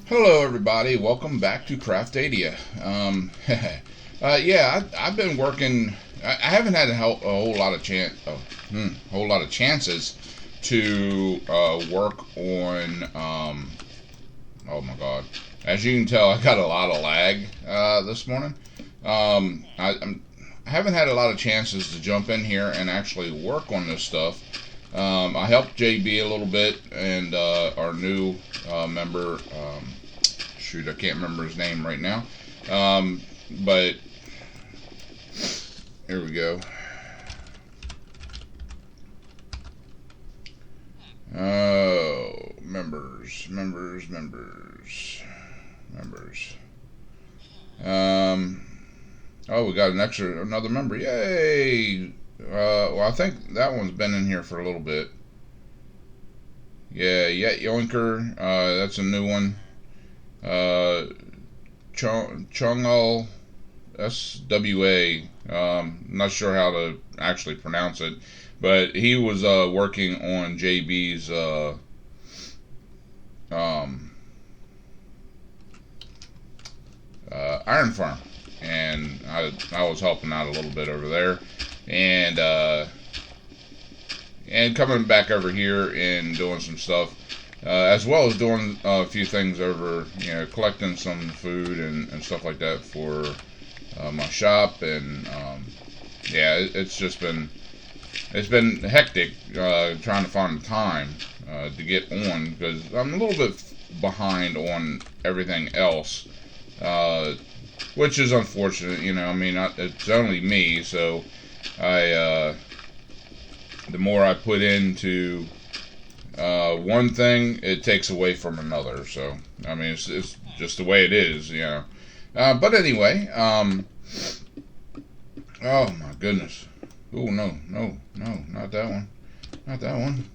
Hello, everybody. Welcome back to Craftadia. I've been working. I haven't had a whole lot of whole lot of chances to work on. Oh my God! As you can tell, I got a lot of lag this morning. I haven't had a lot of chances to jump in here and actually work on this stuff. I helped JB a little bit, and our new member. I can't remember his name right now. But here we go. Oh, members. Oh, we got another member. Yay! Well, I think that one's been in here for a little bit. Yeah, Yoinker. That's a new one. Chungul SWA. Not sure how to actually pronounce it, but he was working on JB's iron farm, and I was helping out a little bit over there, and coming back over here and doing some stuff. As well as doing a few things over, collecting some food and stuff like that for my shop, and it's been hectic trying to find time to get on, because I'm a little bit behind on everything else, which is unfortunate. It's only me, so the more I put into one thing, it takes away from another. So, it's just the way it is, But anyway, oh my goodness. Oh, no, not that one. Not that one.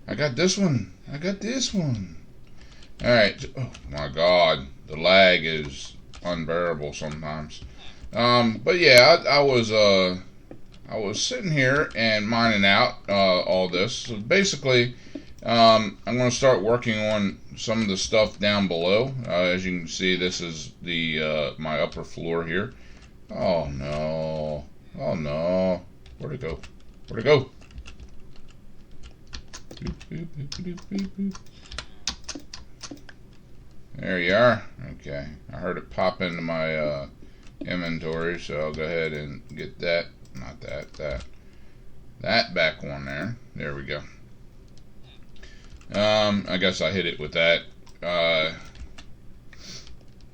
I got this one. Alright. Oh my God. The lag is unbearable sometimes. But yeah, I was sitting here and mining out all this. So basically, I'm going to start working on some of the stuff down below. As you can see, this is the my upper floor here. Oh no! Where'd it go? There you are. Okay, I heard it pop into my inventory, so I'll go ahead and get that. Not that back on there. There we go. I guess I hit it with that.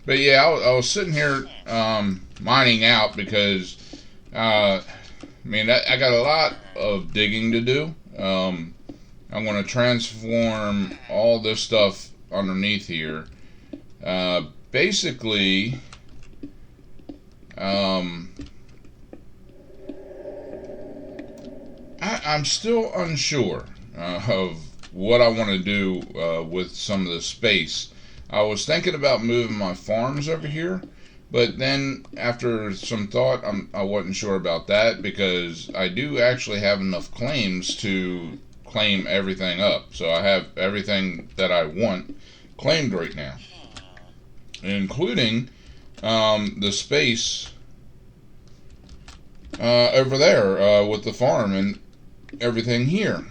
But yeah, I was sitting here mining out because I got a lot of digging to do. I'm going to transform all this stuff underneath here. Basically, I'm still unsure of what I want to do with some of the space. I was thinking about moving my farms over here, but then after some thought, I wasn't sure about that, because I do actually have enough claims to claim everything up. So I have everything that I want claimed right now, including the space over there with the farm and everything here.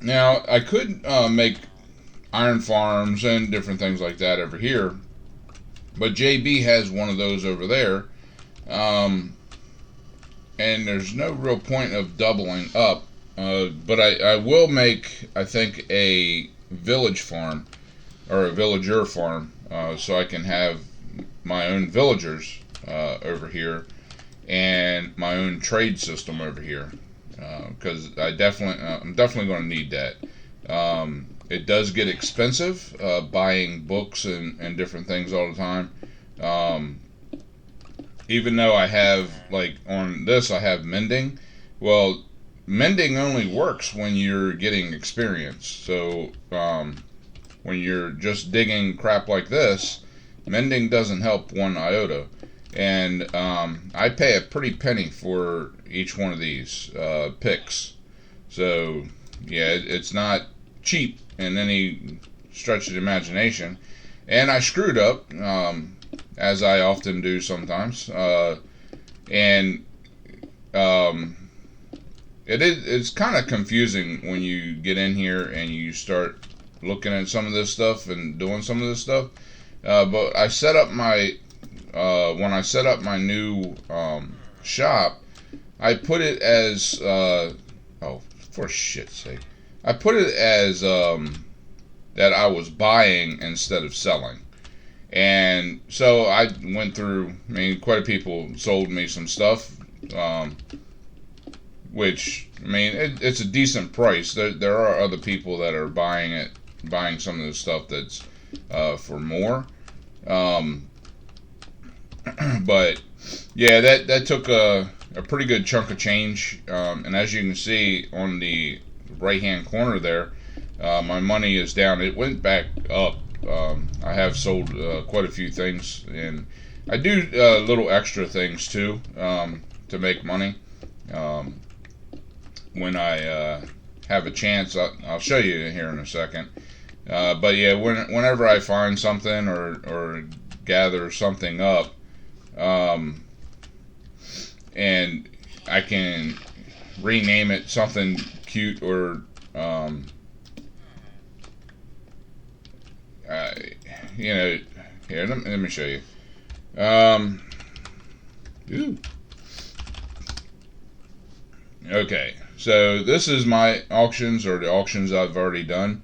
Now, I could make iron farms and different things like that over here, but JB has one of those over there, and there's no real point of doubling up, but I will make, I think, a village farm, or a villager farm, so I can have my own villagers over here, and my own trade system over here. Because I'm definitely going to need that. It does get expensive buying books and different things all the time. Even though I have, like on this, I have mending. Well, mending only works when you're getting experience. So when you're just digging crap like this, mending doesn't help one iota. And I pay a pretty penny for each one of these picks. So yeah, it's not cheap in any stretch of the imagination. And I screwed up, as I often do sometimes. And it's kind of confusing when you get in here and you start looking at some of this stuff and doing some of this stuff. But I set up my when I set up my new shop, I put it as oh, for shit's sake, I put it as that I was buying instead of selling. And so I went through, I mean, quite a people sold me some stuff, which, I mean, it's a decent price. There are other people that are buying some of the stuff that's for more. But yeah, that took a pretty good chunk of change. And as you can see on the right hand corner there, my money is down. It went back up. I have sold quite a few things, and I do little extra things too to make money. When I have a chance, I'll show you here in a second. But yeah, whenever I find something or gather something up, and I can rename it something cute or you know, here, let me show you. Ooh. Okay, so this is my auctions, or the auctions I've already done.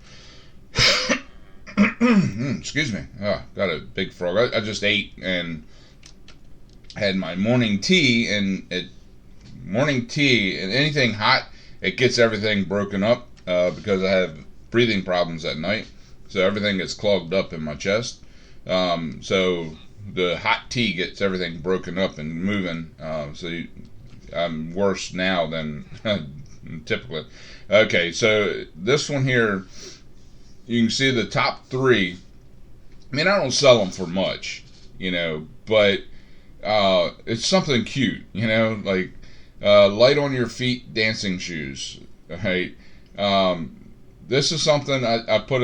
Excuse me. Oh, got a big frog. I just ate and had my morning tea, and morning tea and anything hot, it gets everything broken up because I have breathing problems at night. So everything gets clogged up in my chest. So the hot tea gets everything broken up and moving. I'm worse now than typically. Okay, so this one here, you can see the top three. I mean, I don't sell them for much, but it's something cute, like light on your feet dancing shoes. Right? This is something I put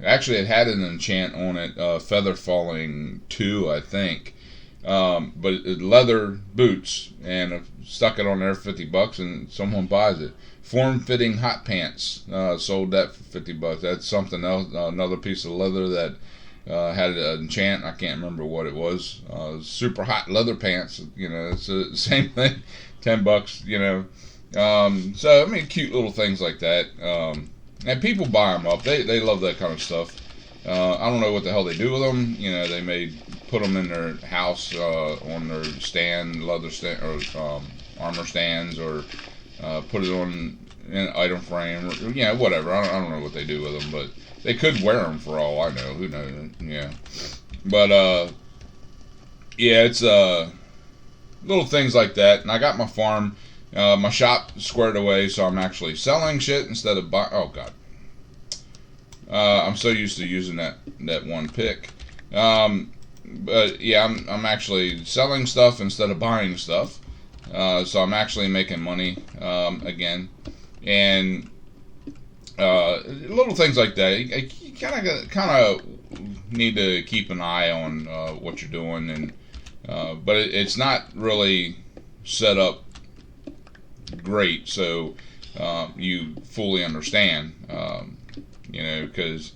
actually it had an enchant on it, Feather Falling 2, I think. But it leather boots, and I stuck it on there for $50, and someone buys it. Form-fitting hot pants, sold that for $50. That's something else, another piece of leather that had an enchant. I can't remember what it was. Super hot leather pants, it's the same thing, $10, So I mean, cute little things like that. And people buy them up. They love that kind of stuff. I don't know what the hell they do with them. They may put them in their house on their stand, leather stand, or armor stands, or put it on an item frame, or whatever. I don't know what they do with them, but they could wear them for all I know. Who knows? Yeah, but yeah, it's little things like that. And I got my farm, my shop squared away, so I'm actually selling shit instead of buying. Oh God. I'm so used to using that one pick. But yeah, I'm actually selling stuff instead of buying stuff. So I'm actually making money again, and little things like that. You kind of need to keep an eye on what you're doing, and but it's not really set up great, so you fully understand. Because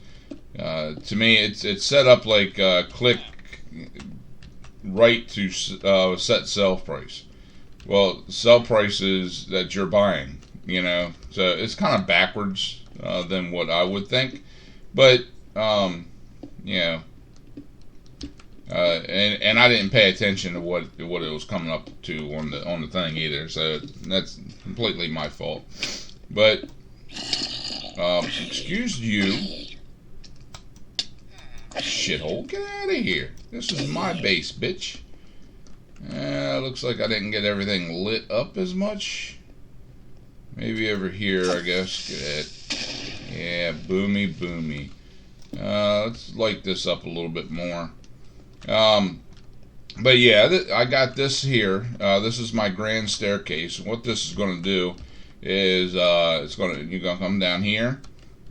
to me, it's set up like click right to set sell price. Well, sell prices that you're buying, so it's kind of backwards than what I would think, but and I didn't pay attention to what it was coming up to on the thing either, so that's completely my fault. But excuse you, shithole, get out of here. This is my base, bitch. Looks like I didn't get everything lit up as much. Maybe over here, I guess. Good. Yeah, boomy. Let's light this up a little bit more. But yeah, I got this here. This is my grand staircase. What this is going to do is you're going to come down here,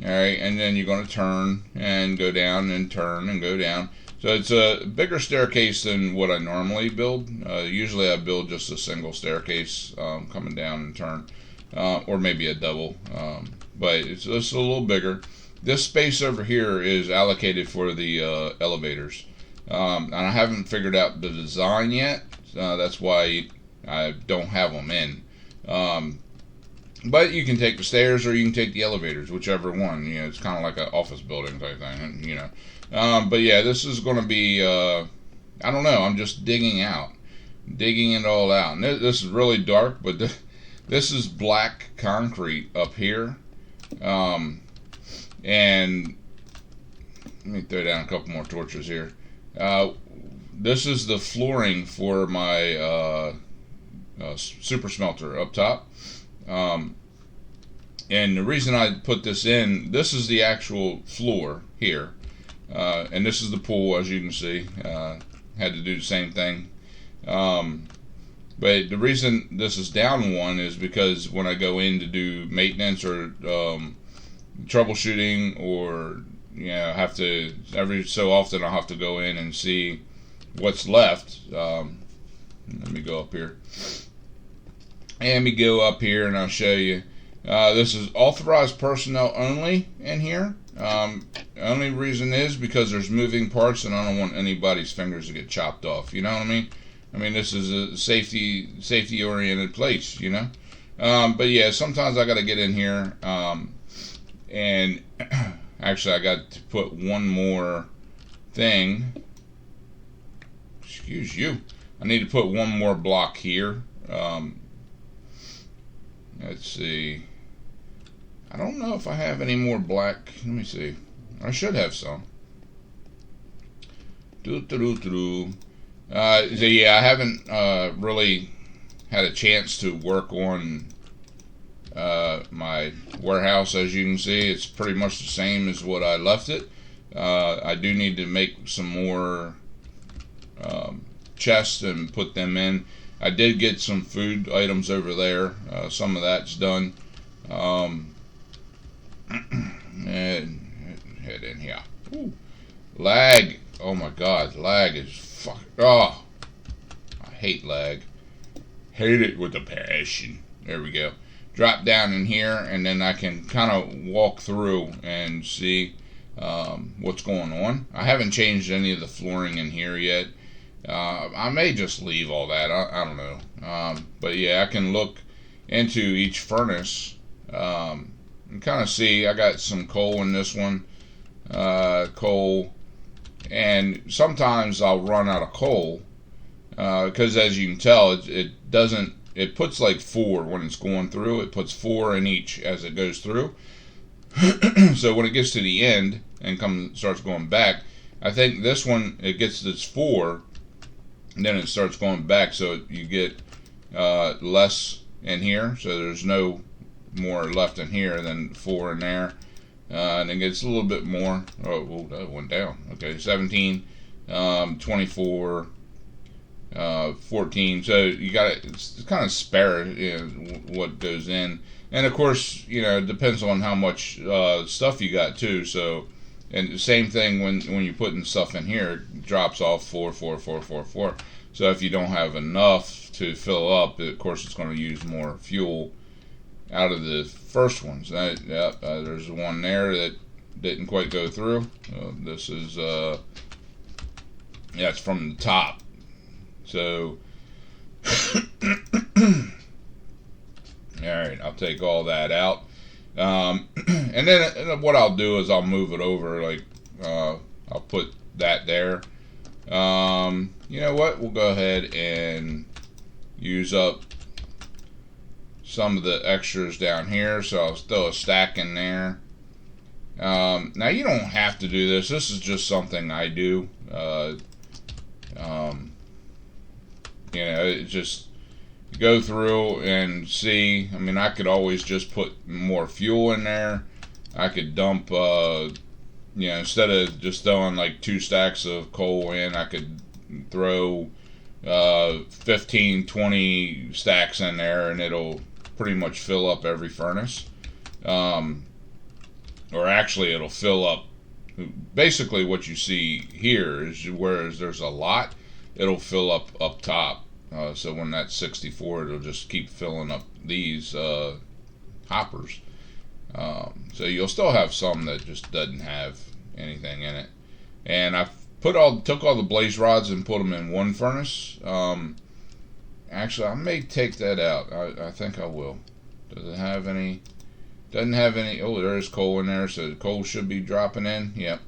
Alright, and then you're going to turn and go down and turn and go down. So it's a bigger staircase than what I normally build. Usually I build just a single staircase coming down and turn, or maybe a double, but it's a little bigger. This space over here is allocated for the elevators, and I haven't figured out the design yet. That's why I don't have them in. But you can take the stairs or you can take the elevators, whichever one. You know, it's kind of like an office building type thing, you know. But yeah, this is going to be, I don't know, I'm just digging it all out. And this is really dark, but this is black concrete up here. And let me throw down a couple more torches here. This is the flooring for my super smelter up top. And the reason I put this in, this is the actual floor here. And this is the pool, as you can see. Had to do the same thing. But the reason this is down one is because when I go in to do maintenance or troubleshooting, or you know, have to every so often I'll have to go in and see what's left. Let me go up here. And we go up here and I'll show you. This is authorized personnel only in here. Only reason is because there's moving parts and I don't want anybody's fingers to get chopped off. You know what I mean? I mean, this is a safety oriented place, you know. But yeah, sometimes I got to get in here. And actually, I got to put one more thing. Excuse you. I need to put one more block here. Let's see. I don't know if I have any more black. Let me see. I should have some. So yeah, I haven't really had a chance to work on my warehouse. As you can see, it's pretty much the same as what I left it. I do need to make some more chests and put them in. I did get some food items over there. Some of that's done. And head in here. Ooh. Lag. Oh my God, lag is fuck. Oh, I hate lag. Hate it with a passion. There we go. Drop down in here, and then I can kind of walk through and see what's going on. I haven't changed any of the flooring in here yet. I may just leave all that. I don't know. But yeah, I can look into each furnace and kind of see. I got some coal in this one. Coal. And sometimes I'll run out of coal. Because as you can tell, it doesn't. It puts like 4 when it's going through. It puts 4 in each as it goes through. So when it gets to the end and starts going back, I think this one, it gets this 4, and then it starts going back, so you get less in here. So there's no more left in here than 4 in there. And it gets a little bit more. Oh, well, that went down. Okay, 17, 24, 14. So you got it's kind of spare, you know, what goes in. And of course, you know, it depends on how much stuff you got too. So, and the same thing when you're putting stuff in here, it drops off 4, 4, 4, 4, 4. So if you don't have enough to fill up, of course, it's going to use more fuel out of the first ones. There's one there that didn't quite go through. This is it's from the top. So alright, I'll take all that out. And then what I'll do is I'll move it over, like I'll put that there. You know what, we'll go ahead and use up some of the extras down here, so I'll throw a stack in there. Now you don't have to do this. This is just something I do. You know, it just go through and see. I mean, I could always just put more fuel in there. I could dump, you know, instead of just throwing like 2 stacks of coal in, I could throw 15, 20 stacks in there, and it'll pretty much fill up every furnace. or actually it'll fill up. Basically what you see here is, whereas there's a lot, it'll fill up top. So when that's 64, it'll just keep filling up these hoppers. So you'll still have some that just doesn't have anything in it. And I took all the blaze rods and put them in one furnace. Actually, I may take that out. I think I will. Does it have any? Doesn't have any. Oh, there is coal in there, so the coal should be dropping in. Yep.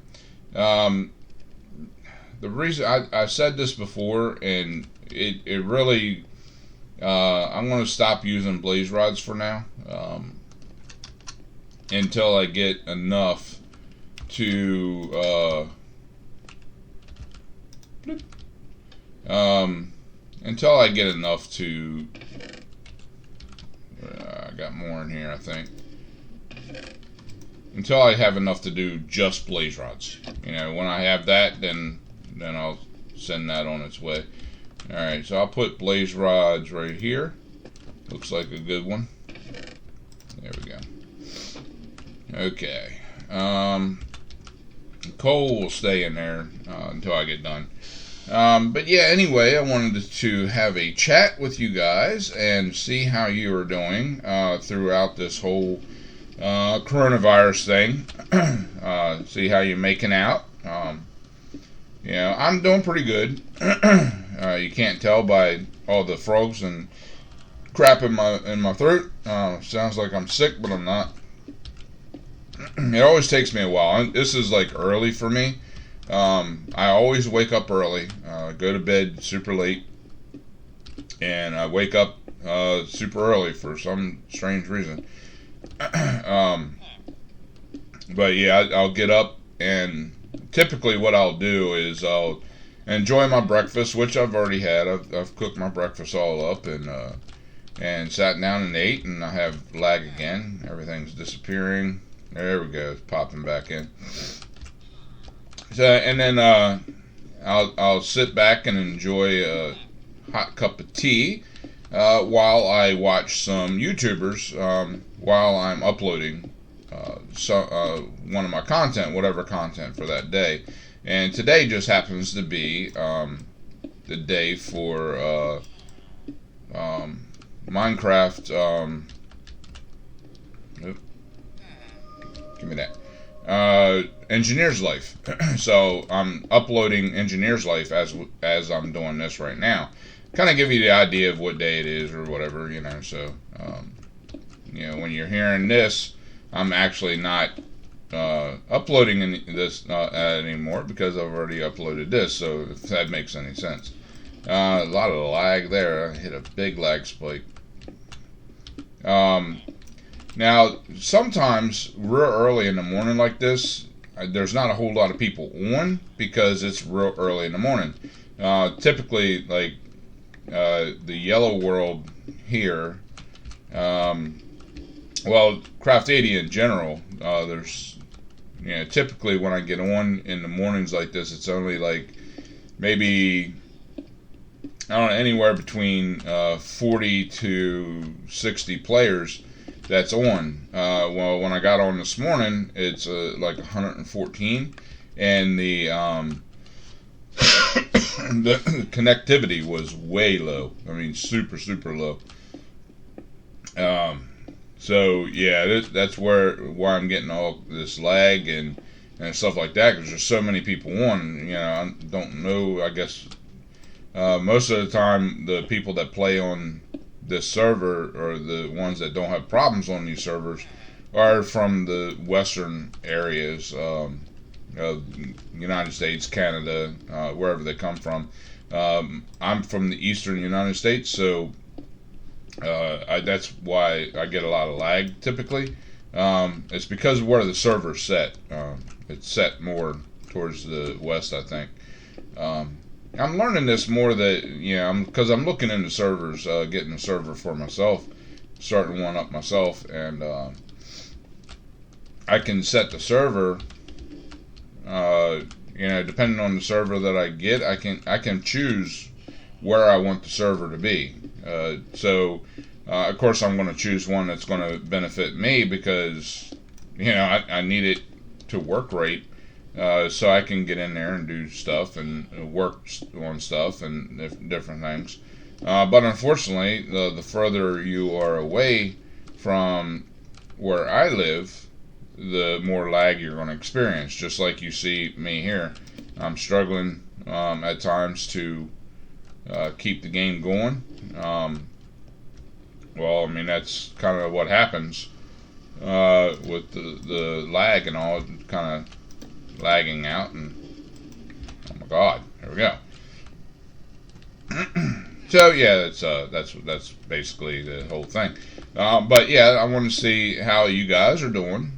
The reason I said this before, and it really, I'm going to stop using blaze rods for now, until I get enough to, until I get enough to, I got more in here, I think. Until I have enough to do just blaze rods. You know, when I have that, then I'll send that on its way. Alright, so I'll put blaze rods right here. Looks like a good one. There we go. Okay. Coal will stay in there until I get done. But yeah, anyway, I wanted to have a chat with you guys and see how you are doing throughout this whole coronavirus thing. See how you're making out. You know, I'm doing pretty good. You can't tell by all the frogs and crap in my throat. Sounds like I'm sick, but I'm not. It always takes me a while. This is like early for me. I always wake up early, go to bed super late, and I wake up super early for some strange reason. But yeah, I'll get up, and typically what I'll do is I'll enjoy my breakfast, which I've already had. I've cooked my breakfast all up and sat down and ate, and I have lag again. Everything's disappearing. There we go, it's popping back in. So, and then I'll sit back and enjoy a hot cup of tea while I watch some YouTubers while I'm uploading one of my content, whatever content for that day. And today just happens to be the day for Minecraft. Give me that. Engineer's Life. So I'm uploading Engineer's Life as I'm doing this right now. Kind of give you the idea of what day it is or whatever, you know. So, you know, when you're hearing this, I'm actually not uploading this anymore because I've already uploaded this. So if that makes any sense. A lot of lag there. I hit a big lag spike. Now, sometimes real early in the morning like this, there's not a whole lot of people on because it's real early in the morning. Typically, like the yellow world here, well, Craftadia in general, there's, you know, typically when I get on in the mornings like this, it's only like maybe, I don't know, anywhere between 40 to 60 players that's on. Well, when I got on this morning, it's like 114, and the the connectivity was way low. I mean, super low. So yeah, that's why I'm getting all this lag and stuff like that, because there's so many people on. You know, I don't know. I guess most of the time the people that play on this server, or the ones that don't have problems on these servers, are from the western areas of United States, Canada, wherever they come from. I'm from the eastern United States, so that's why I get a lot of lag typically. It's because of where the server's set. It's set more towards the west, I think. I'm learning this more that, you know, because I'm looking into servers, getting a server for myself, starting one up myself, and I can set the server, you know, depending on the server that I get, I can choose where I want the server to be. So, of course, I'm going to choose one that's going to benefit me, because I need it to work right, so I can get in there and do stuff and work on stuff and different things. But unfortunately, the further you are away from where I live, the more lag you're going to experience. Just like you see me here, I'm struggling at times to keep the game going. Well, I mean, that's kind of what happens with the lag and all, kind of lagging out. And oh my God, here we go. So yeah, that's basically the whole thing. But yeah, I want to see how you guys are doing.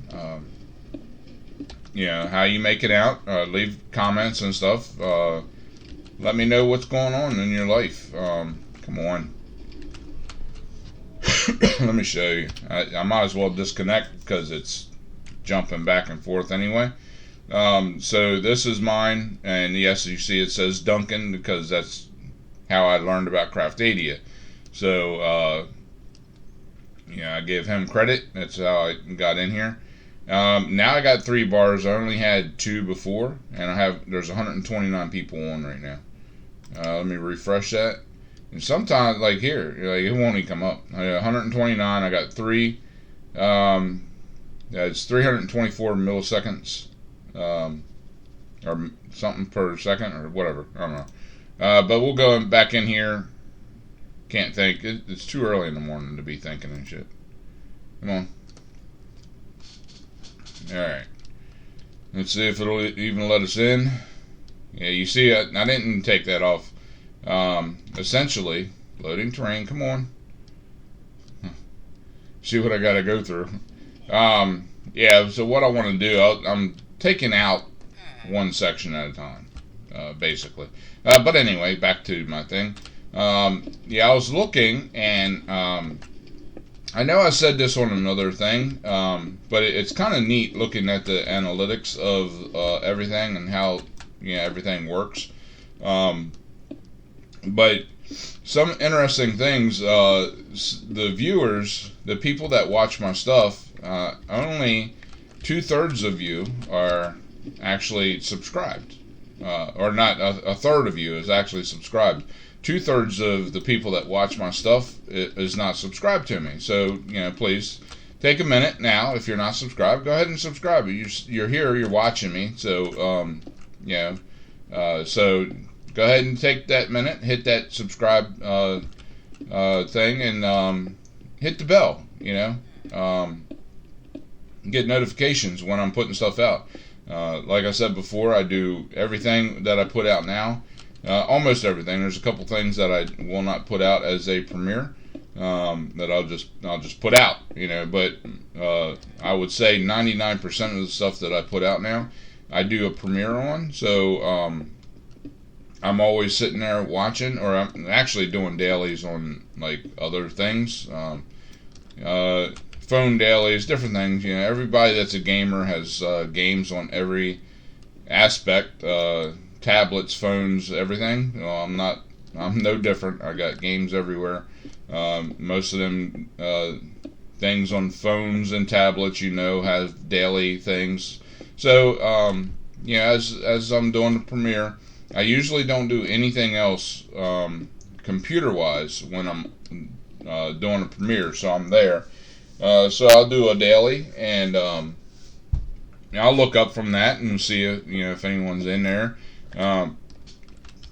How you make it out. Leave comments and stuff. Let me know what's going on in your life. Come on. Let me show you. I might as well disconnect because it's jumping back and forth anyway. So this is mine, and yes, you see it says Duncan because that's how I learned about Craftadia. So I give him credit. That's how I got in here. Now I got 3 bars. I only had 2 before, and there's 129 people on right now. Let me refresh that. And sometimes, like here, it won't even come up. I got 129. I got 3. It's 324 milliseconds, or something per second, or whatever. I don't know. But we'll go back in here. Can't think. It's too early in the morning to be thinking and shit. Come on. Alright. Let's see if it'll even let us in. Yeah, you see, I didn't take that off. Essentially, loading terrain. Come on. See what I got to go through. Yeah, so what I want to do, I'm taking out one section at a time, basically. But anyway, back to my thing. Yeah, I was looking, and I know I said this on another thing, but it's kind of neat looking at the analytics of everything and how everything works. But some interesting things, the viewers, the people that watch my stuff, only 2/3 of you are actually subscribed. Or not, a third of you is actually subscribed. 2/3 of the people that watch my stuff is not subscribed to me. So, please take a minute now. If you're not subscribed, go ahead and subscribe. You're here, you're watching me. So, so go ahead and take that minute, hit that subscribe thing, and hit the bell. Get notifications when I'm putting stuff out. Like I said before, I do everything that I put out now. Almost everything. There's a couple things that I will not put out as a premiere that I'll just put out. But I would say 99% of the stuff that I put out now, I do a premiere on. So I'm always sitting there watching, or I'm actually doing dailies on like other things, phone dailies, different things. Everybody that's a gamer has games on every aspect, tablets, phones, everything. I'm no different. I got games everywhere. Most of them things on phones and tablets, have daily things. So as I'm doing the premiere, I usually don't do anything else computer-wise when I'm doing a premiere, so I'm there. So I'll do a daily, and I'll look up from that and see if anyone's in there. I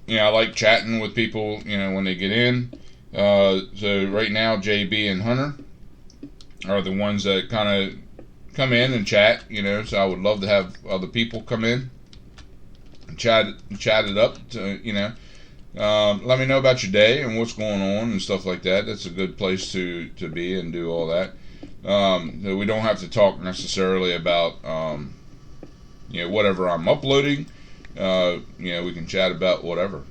like chatting with people, when they get in. So right now, JB and Hunter are the ones that kind of come in and chat, so I would love to have other people come in and chat it up, let me know about your day and what's going on and stuff like that. That's a good place to be and do all that. So we don't have to talk necessarily about, whatever I'm uploading. We can chat about whatever.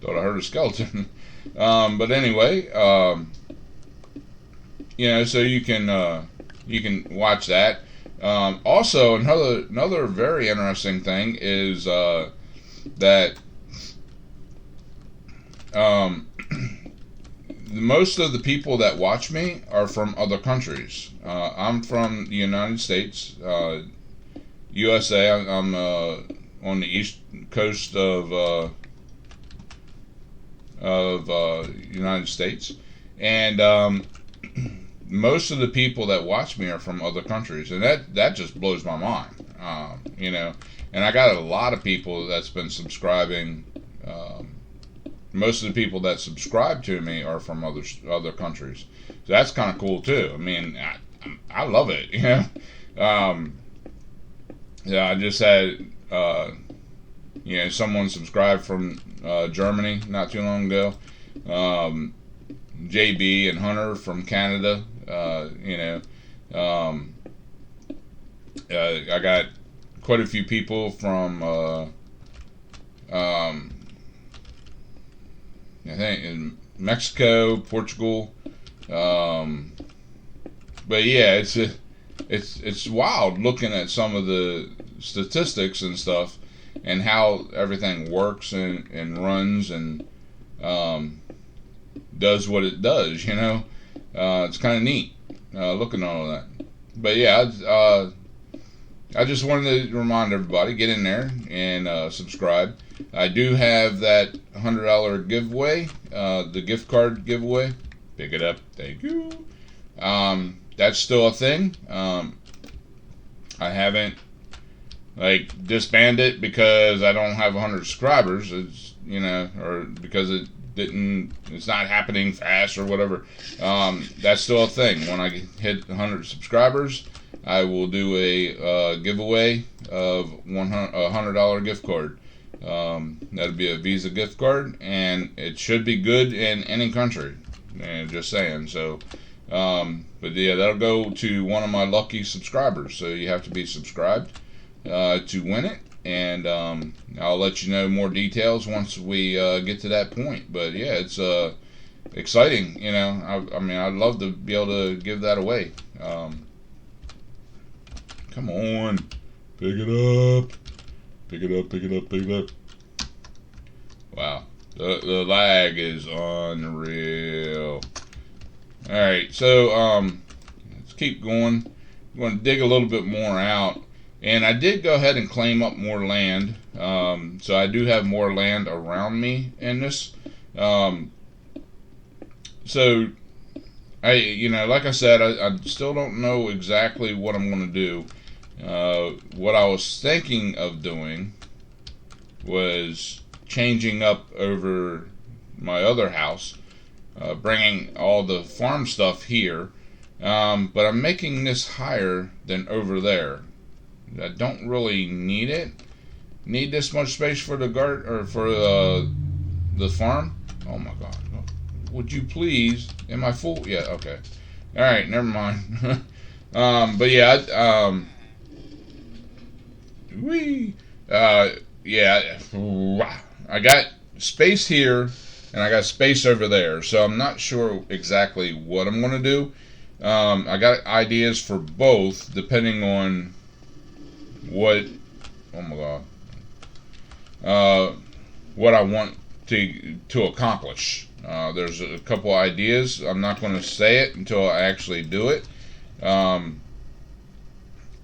Thought I heard a skeleton. But anyway, so you can watch that. Also, another very interesting thing is that most of the people that watch me are from other countries. I'm from the United States, USA. I'm on the east coast of United States, and most of the people that watch me are from other countries, and that just blows my mind. You know, and I got a lot of people that's been subscribing. Most of the people that subscribe to me are from other countries, so that's kind of cool too. I mean, I love it. You know, yeah, I just had someone subscribed from Germany not too long ago. JB and Hunter from Canada. I got quite a few people from I think in Mexico, Portugal. But yeah, it's wild looking at some of the statistics and stuff, and how everything works and runs and does what it does. You know, it's kind of neat looking at all that. But yeah, I just wanted to remind everybody, get in there and subscribe. I do have that $100 giveaway, the gift card giveaway. Pick it up. Thank you. That's still a thing. I haven't disbanded it because I don't have 100 subscribers. It's or because it's not happening fast or whatever. That's still a thing. When I hit 100 subscribers, I will do a giveaway of $100 gift card. That'll be a Visa gift card, and it should be good in any country. Just saying. So, but yeah, that'll go to one of my lucky subscribers. So you have to be subscribed to win it, and I'll let you know more details once we get to that point. But yeah, it's exciting. I mean, I'd love to be able to give that away. Come on, pick it up. Pick it up, pick it up, pick it up. Wow. The lag is unreal. Alright, so let's keep going. I'm going to dig a little bit more out. And I did go ahead and claim up more land. So I do have more land around me in this. So like I said, I still don't know exactly what I'm going to do. What I was thinking of doing was changing up over my other house, bringing all the farm stuff here, but I'm making this higher than over there. I don't really need this much space for the garden or for the farm. Oh my God! Would you please? Am I full? Yeah. Okay. All right. Never mind. But yeah. I got space here and I got space over there, so I'm not sure exactly what I'm going to do. I got ideas for both depending on what what I want to accomplish. There's a couple ideas. I'm not going to say it until I actually do it,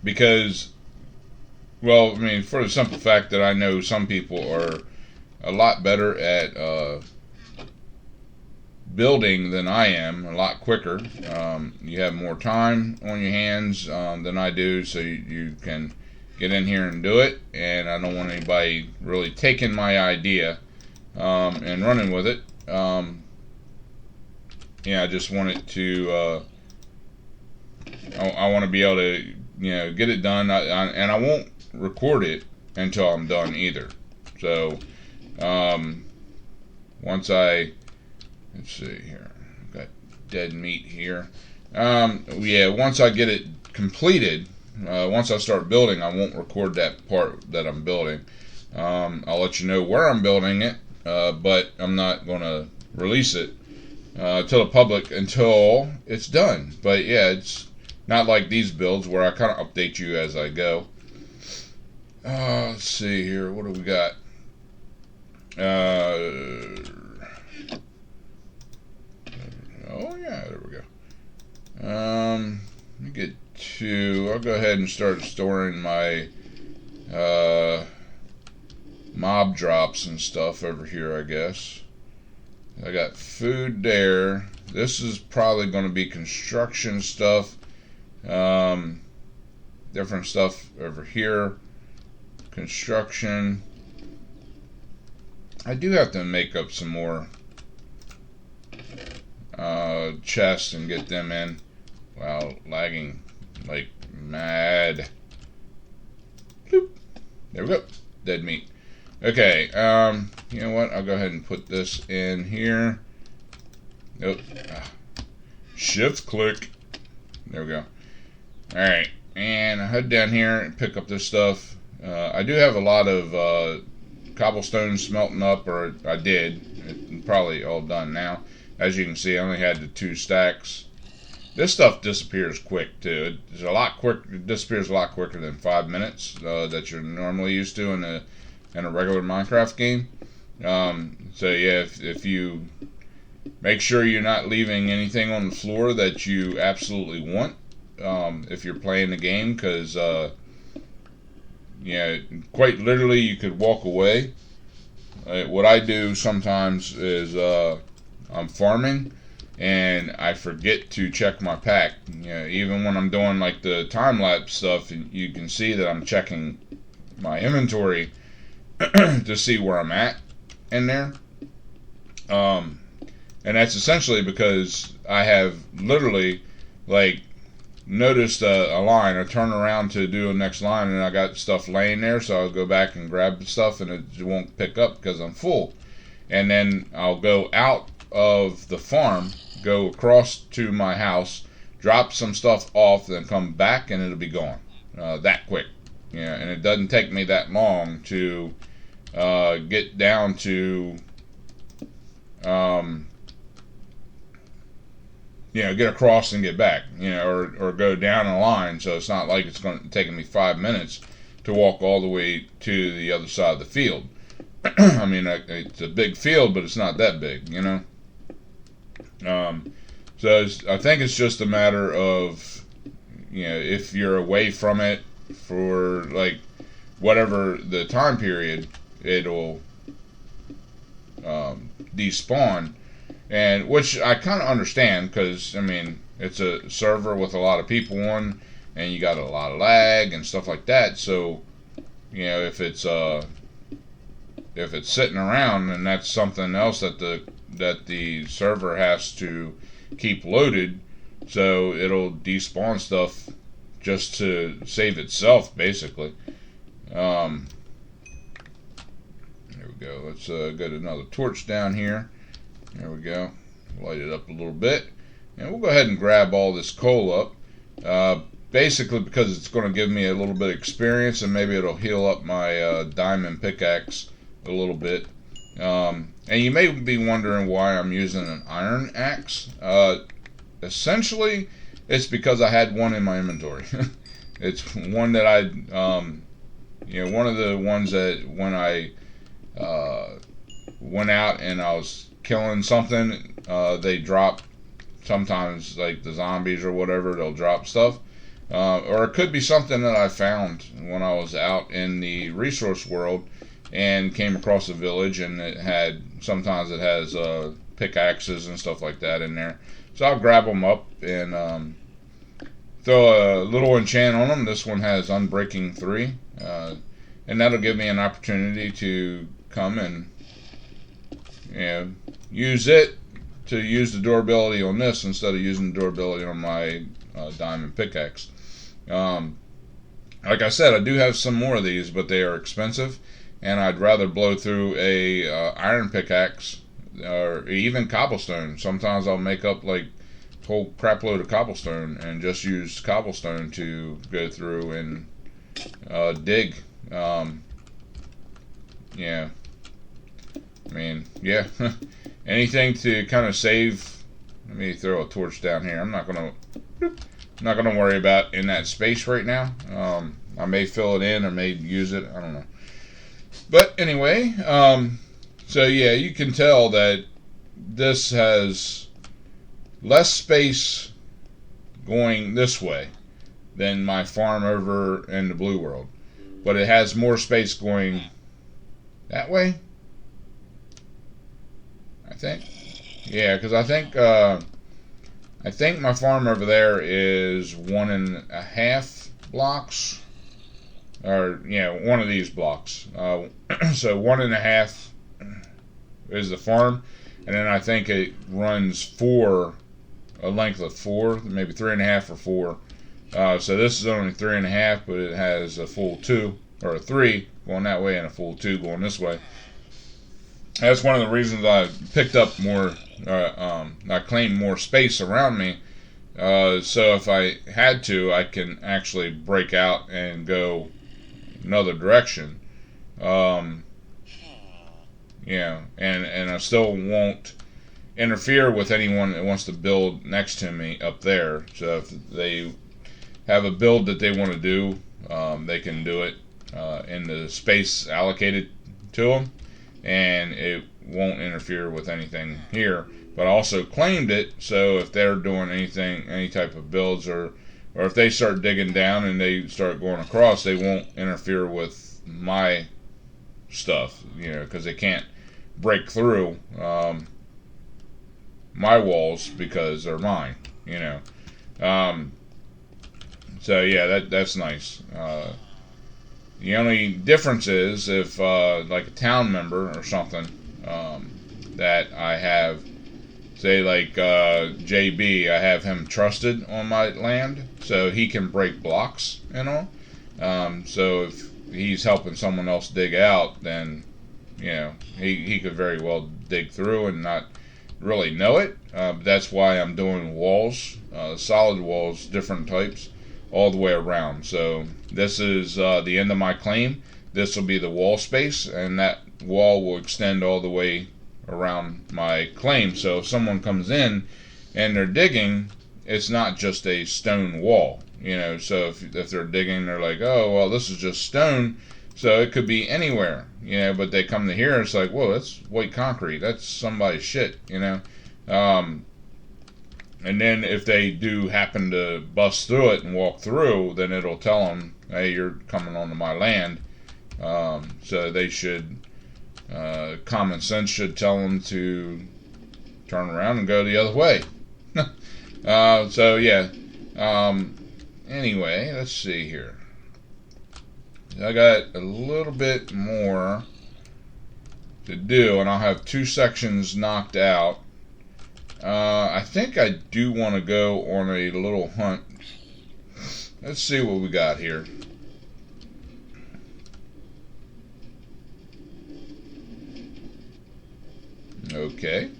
because, well, I mean, for the simple fact that I know some people are a lot better at building than I am, a lot quicker. You have more time on your hands than I do, so you can get in here and do it. And I don't want anybody really taking my idea and running with it. I just want it to. I want to be able to, get it done, and I won't record it until I'm done either. So once let's see here, I've got dead meat here. Once I get it completed, once I start building, I won't record that part that I'm building. I'll let you know where I'm building it, but I'm not going to release it to the public until it's done. But yeah, it's not like these builds where I kind of update you as I go. Let's see here. What do we got? Oh yeah, there we go. Let me get to. I'll go ahead and start storing my mob drops and stuff over here, I guess. I got food there. This is probably going to be construction stuff. Different stuff over here. Construction. I do have to make up some more chests and get them in. Wow, lagging like mad. Bloop. There we go. Dead meat. Okay, you know what? I'll go ahead and put this in here. Nope. Shift click. There we go. Alright, and I head down here and pick up this stuff. I do have a lot of cobblestone smelting up, or I did. It's probably all done now. As you can see, I only had the 2 stacks. This stuff disappears quick too. It's a lot quick. It disappears a lot quicker than 5 minutes that you're normally used to in a regular Minecraft game. So yeah, if you make sure you're not leaving anything on the floor that you absolutely want, if you're playing the game, because yeah, quite literally you could walk away. What I do sometimes is I'm farming and I forget to check my pack. You know, even when I'm doing like the time-lapse stuff, you can see that I'm checking my inventory to see where I'm at in there. And that's essentially because I have literally like noticed a line. I turn around to do a next line and I got stuff laying there, so I'll go back and grab the stuff and it won't pick up because I'm full. And then I'll go out of the farm, go across to my house, drop some stuff off, then come back and it'll be gone that quick. Yeah, and it doesn't take me that long to get down to get across and get back, or go down a line. So it's not like it's going to take me 5 minutes to walk all the way to the other side of the field. I mean, it's a big field, but it's not that big, So I think it's just a matter of, if you're away from it for like whatever the time period, it'll despawn. And which I kind of understand, because I mean it's a server with a lot of people on, and you got a lot of lag and stuff like that. So if it's sitting around, and that's something else that the server has to keep loaded, so it'll despawn stuff just to save itself, basically. There we go. Let's get another torch down here. There we go. Light it up a little bit. And we'll go ahead and grab all this coal up. Basically because it's going to give me a little bit of experience, and maybe it'll heal up my diamond pickaxe a little bit. And you may be wondering why I'm using an iron axe. Essentially, it's because I had one in my inventory. It's one that I, one of the ones that when I went out and I was killing something, they drop sometimes, like the zombies or whatever, they'll drop stuff. Or it could be something that I found when I was out in the resource world and came across a village, and sometimes it has pickaxes and stuff like that in there. So I'll grab them up and throw a little enchant on them. This one has Unbreaking 3, and that'll give me an opportunity to come and use it to use the durability on this instead of using the durability on my diamond pickaxe. Like I said, I do have some more of these, but they are expensive, and I'd rather blow through a iron pickaxe or even cobblestone. Sometimes I'll make up like a whole crap load of cobblestone and just use cobblestone to go through and dig. Yeah. I mean, yeah. Anything to kind of save. Let me throw a torch down here. I'm not gonna worry about in that space right now. I may fill it in or may use it. I don't know. But anyway, so yeah, you can tell that this has, less space going this way than my farm over in the blue world, but it has more space going that way, I think. Yeah, because I think my farm over there is 1.5 blocks, or one of these blocks. So 1.5 is the farm, and then I think it runs a length of 4, maybe 3.5 or 4. So this is only 3.5, but it has a full 2 or a 3 going that way and a full 2 going this way. That's one of the reasons I picked up more. I claimed more space around me. So if I had to, I can actually break out and go another direction. And I still won't interfere with anyone that wants to build next to me up there. So if they have a build that they want to do, they can do it in the space allocated to them, and it won't interfere with anything here. But I also claimed it, so if they're doing any type of builds, or if they start digging down and they start going across, they won't interfere with my stuff, because they can't break through my walls because they're mine, So yeah, that's nice. The only difference is if like a town member or something that I have, say like JB, I have him trusted on my land, so he can break blocks and all. So if he's helping someone else dig out, then he could very well dig through and not really know it. But that's why I'm doing walls, solid walls, different types, all the way around. So this is the end of my claim. This will be the wall space, and that wall will extend all the way around my claim. So if someone comes in and they're digging, it's not just a stone wall. So if they're digging, they're like, oh, well, this is just stone, so it could be anywhere, but they come to here, it's like, whoa, that's white concrete, that's somebody's shit, and then if they do happen to bust through it and walk through, then it'll tell them, hey, you're coming onto my land. So they should, common sense should tell them to turn around and go the other way. So yeah. Anyway, let's see here. I got a little bit more to do, and I'll have 2 sections knocked out. I think I do want to go on a little hunt. Let's see what we got here. Okay.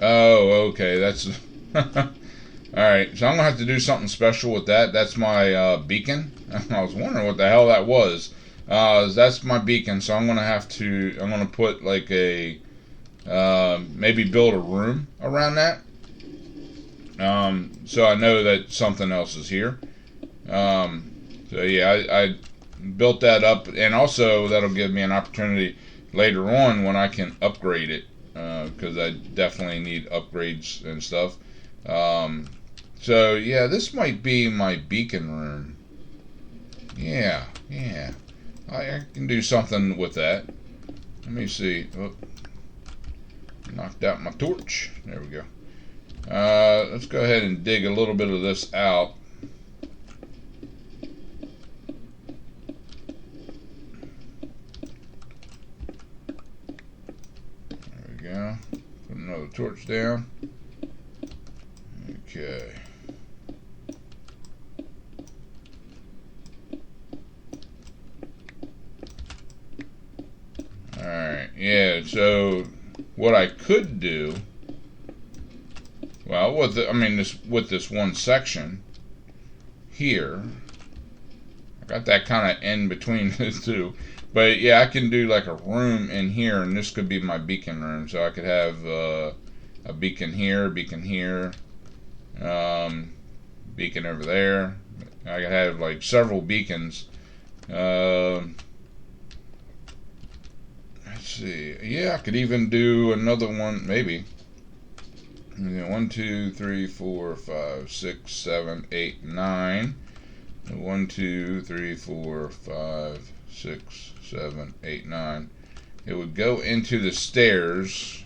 Oh, okay. That's alright. So I'm going to have to do something special with that. That's my beacon. I was wondering what the hell that was. That's my beacon, so I'm going to put like a, maybe build a room around that. So I know that something else is here. So yeah, I built that up, and also that'll give me an opportunity later on when I can upgrade it, because I definitely need upgrades and stuff. So yeah, this might be my beacon room. Yeah. I can do something with that. Let me see. Oh, knocked out my torch. There we go. Let's go ahead and dig a little bit of this out. There we go. Put another torch down. Okay. Alright, yeah, so what I could do, well, with this one section here, I got that kind of in between the two, but yeah, I can do like a room in here, and this could be my beacon room, so I could have a beacon here, beacon over there. I could have like several beacons. Let's let's see. Yeah, I could even do another one, maybe. 1, 2, 3, 4, 5, 6, 7, 8, 9. 1, 2, 3, 4, 5, 6, 7, 8, 9. It would go into the stairs,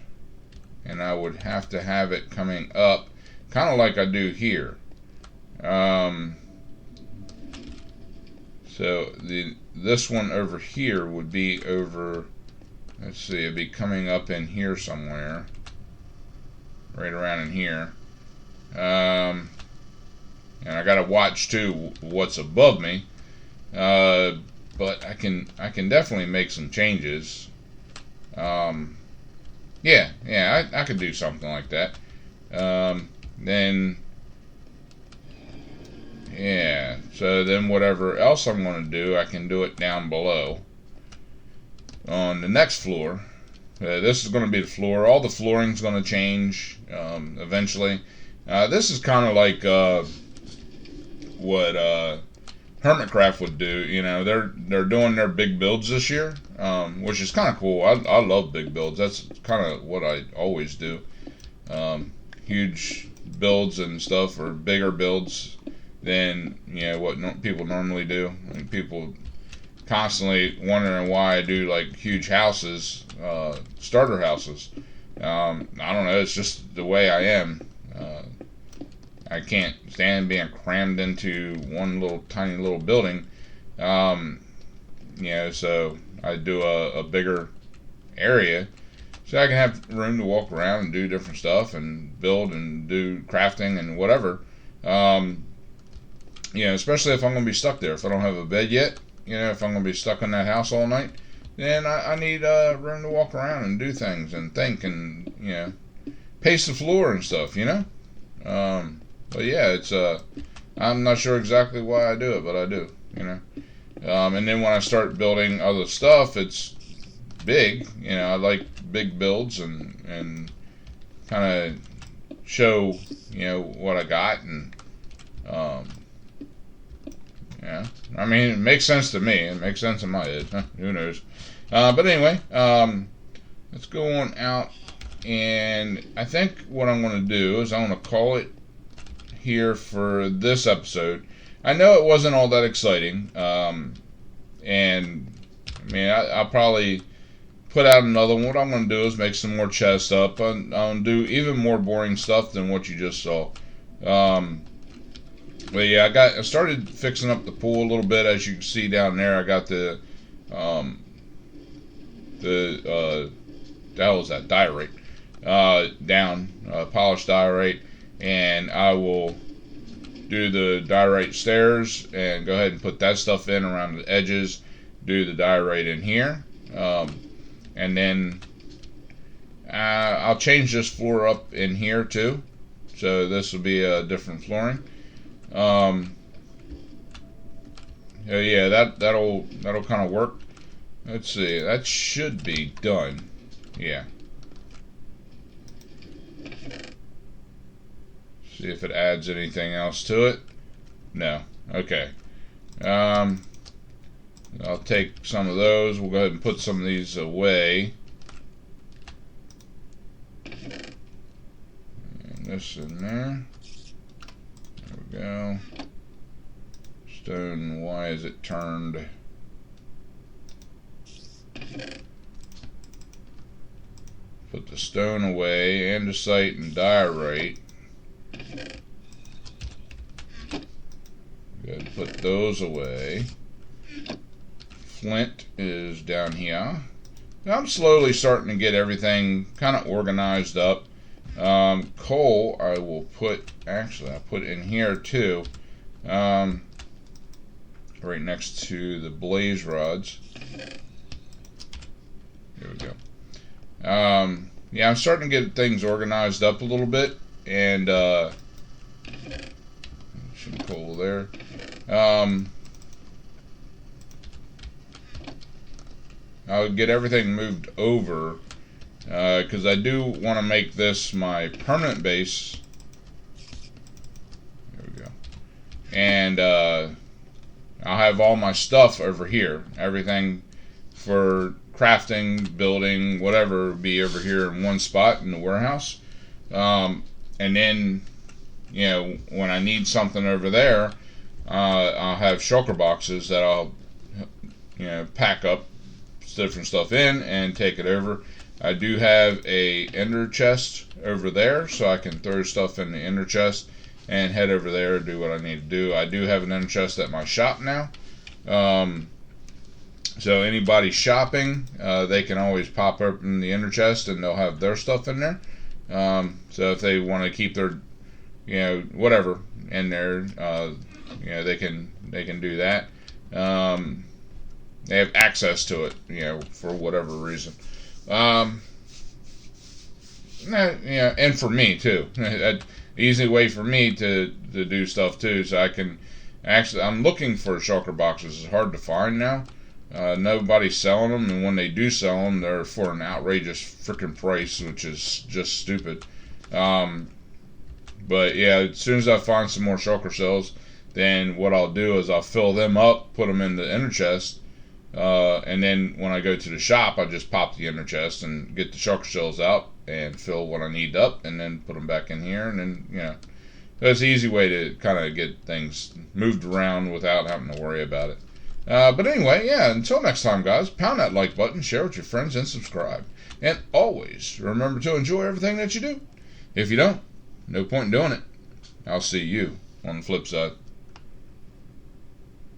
and I would have to have it coming up, kind of like I do here. So this one over here would be over, let's see, it'd be coming up in here somewhere, right around in here. And I gotta watch too what's above me, but I can definitely make some changes. Yeah, I could do something like that. Then, yeah, so then whatever else I'm going to do, I can do it down below. On the next floor, this is going to be the floor. All the flooring's going to change eventually. This is kind of like what Hermitcraft would do. You know, they're doing their big builds this year, which is kind of cool. I love big builds. That's kind of what I always do. Huge builds and stuff, or bigger builds than what people normally do. I mean, people constantly wondering why I do like huge houses, starter houses. I don't know. It's just the way I am. I can't stand being crammed into one little tiny little building. So I do a bigger area so I can have room to walk around and do different stuff and build and do crafting and whatever. Especially if I'm going to be stuck there. If I don't have a bed yet, if I'm going to be stuck in that house all night, then I need room to walk around and do things and think and, pace the floor and stuff, But yeah, it's I'm not sure exactly why I do it, but I do, And then when I start building other stuff, it's big. I like big builds and kind of show, what I got. And I mean, it makes sense to me. It makes sense in my head. Who knows? But anyway, let's go on out. And I think what I'm going to do is I'm going to call it here for this episode. I know it wasn't all that exciting. And I mean, I'll probably put out another one. What I'm going to do is make some more chests up. I'll do even more boring stuff than what you just saw. But yeah, I started fixing up the pool a little bit. As you can see down there, I got the hell is that, diorite down, polished diorite, and I will do the diorite stairs and go ahead and put that stuff in around the edges, do the diorite in here, and then I'll change this floor up in here too, so this will be a different flooring. Yeah, that'll kind of work. Let's see, that should be done. Yeah. See if it adds anything else to it. No. Okay. I'll take some of those. We'll go ahead and put some of these away. And this in there. There we go. Stone, why is it turned? Put the stone away, andesite and diorite. Go ahead and put those away. Flint is down here. Now I'm slowly starting to get everything kind of organized up. Coal I will put, actually I'll put in here too. Right next to the blaze rods. Here we go. Yeah, I'm starting to get things organized up a little bit, and some coal there. I'll get everything moved over because I do want to make this my permanent base. There we go. And I'll have all my stuff over here. Everything for crafting, building, whatever, be over here in one spot in the warehouse. And then, when I need something over there, I'll have shulker boxes that I'll, pack up different stuff in and take it over. I do have a ender chest over there, so I can throw stuff in the ender chest and head over there and do what I need to do. I do have an ender chest at my shop now. So anybody shopping, they can always pop open the ender chest and they'll have their stuff in there. So if they want to keep their, whatever in there, they can do that. They have access to it, for whatever reason. And for me too. Easy way for me to do stuff too, so I can actually. I'm looking for shulker boxes. It's hard to find now. Nobody's selling them, and when they do sell them, they're for an outrageous freaking price, which is just stupid. But yeah, as soon as I find some more shulker cells, then what I'll do is I'll fill them up, put them in the inner chest, and then when I go to the shop, I just pop the inner chest and get the shulker cells out and fill what I need up, and then put them back in here, and then that's an easy way to kind of get things moved around without having to worry about it. But anyway, until next time, guys, pound that like button, share with your friends, and subscribe. And always remember to enjoy everything that you do. If you don't, no point in doing it. I'll see you on the flip side.